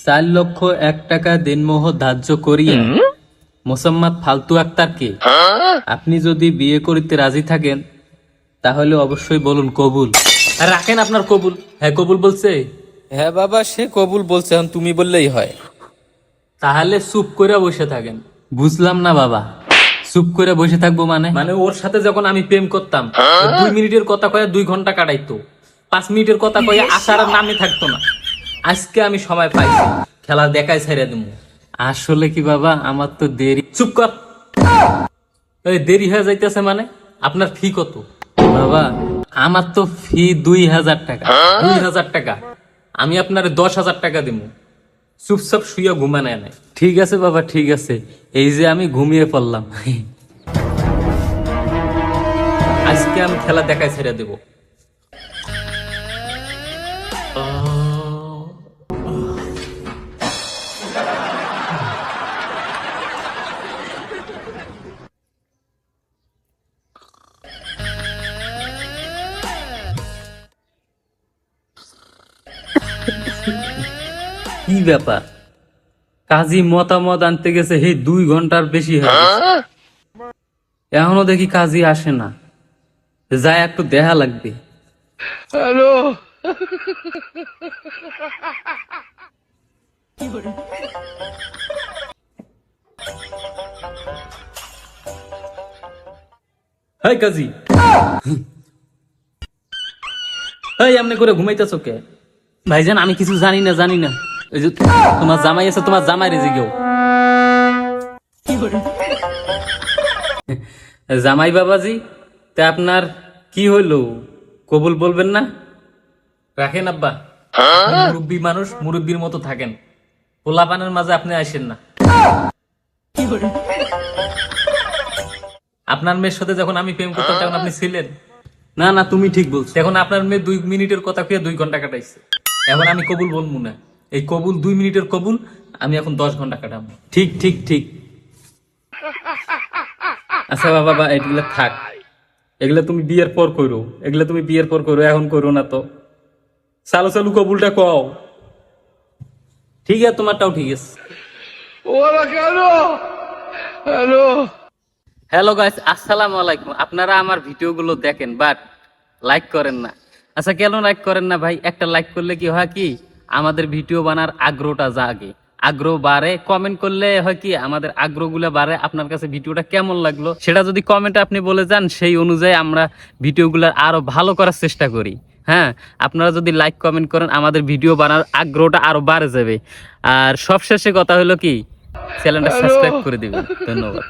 4,01,000 টাকা দিনমোহ ধার্য করিয়া মোসাম্মদ ফালতু আক্তারকে আপনি যদি বিয়ে করিতে রাজি থাকেন তাহলে অবশ্যই বলুন কবুল। আর রাখেন আপনার কবুল। হ্যাঁ কবুল বলছে। হ্যাঁ বাবা, সে কবুল বলছে, এখন তুমি বললেই হয়। তাহলে চুপ করে বসে থাকেন। বুঝলাম না বাবা, চুপ করে বসে থাকবো মানে? মানে ওর সাথে যখন আমি প্রেম করতাম 2 মিনিটের কথা কয়ে 2 ঘন্টা কাটাইতো, 5 মিনিটের কথা কয়ে আসার নামে থাকতো না। আজকে আমি সময় পাইছি, খেলা দেখাই ছেড়ে দেবো। আসলে কি বাবা, আমার তো দেরি। চুপ কর। এই দেরি হয়ে যাইতেছে মানে? আপনার ফি কত? বাবা আমার তো ফি 2,000 টাকা। 2,000 টাকা? আমি আপনার 10,000 টাকা দিব। চুপচাপ শুয়ে ঘুমানো নাই। ঠিক আছে বাবা, ঠিক আছে, এই যে আমি ঘুমিয়ে পড়লাম। আজকে আমি খেলা দেখায় ছেড়ে দেব। কি ব্যাপার, কাজী মতামত আনতে গেছে, হে 2 ঘন্টার বেশি হয়ে গেছে, এখনো দেখি কাজী আসে না। যায় একটু দেখা লাগবে। হ্যালো, হাই কাজী, এই এমনি করে ঘুমাইতেছো কে? ভাইজান আমি কিছু জানি না, জানি না। ওই যে তোমার জামাই আছে, তোমার জামাই রেজে গেও। জামাই বাবাজি, তা আপনার কি হইলো, কবুল বলবেন না? রাখেন আব্বা, মুরব্বী মানুষ, মুরব্বীর মতো থাকেন। পোলাপানের মাঝে আপনি আসেন না। আপনার মেয়ের সাথে যখন আমি প্রেম করতাম তখন আপনি ছিলেন না? না তুমি ঠিক বলছো। এখন আপনার মেয়ে 2 মিনিটের কথা কয়ে 2 ঘন্টা কাটাইছে। এখন আমি কবুল বলবো না। এই কবুল 2 মিনিটের কবুল, আমি এখন 10 ঘন্টা কাটাবো। ঠিক ঠিক ঠিক। আচ্ছা বাবা, এগুলো থাক, এগুলো তুমি বিয়ের পর করো, এগুলো তুমি বিয়ের পর করো, এখন করো না তো। চালু চালু কবুলটা কও। ঠিক আছে, তোমারটাও ঠিক আছে। ওরা কেন? হ্যালো, হ্যালো গাইস, আসসালামু আলাইকুম। আপনারা আমার ভিডিওগুলো দেখেন বাট লাইক করেন না। আচ্ছা কেন লাইক করেন না ভাই? একটা লাইক করলে কি হয়, কি আমাদের ভিডিও বানার আগ্রহটা জাগে, আগ্রহ বাড়ে। কমেন্ট করলে হয় কি আমাদের আগ্রহগুলো বাড়ে। আপনার কাছে ভিডিওটা কেমন লাগলো সেটা যদি কমেন্টে আপনি বলে যান, সেই অনুযায়ী আমরা ভিডিওগুলো আরো ভালো করার চেষ্টা করি। হ্যাঁ, আপনারা যদি লাইক কমেন্ট করেন আমাদের ভিডিও বানার আগ্রহটা আরো বাড়ে যাবে। আর সবশেষে কথা হলো কি, চ্যানেলটা সাবস্ক্রাইব করে দিবেন। ধন্যবাদ।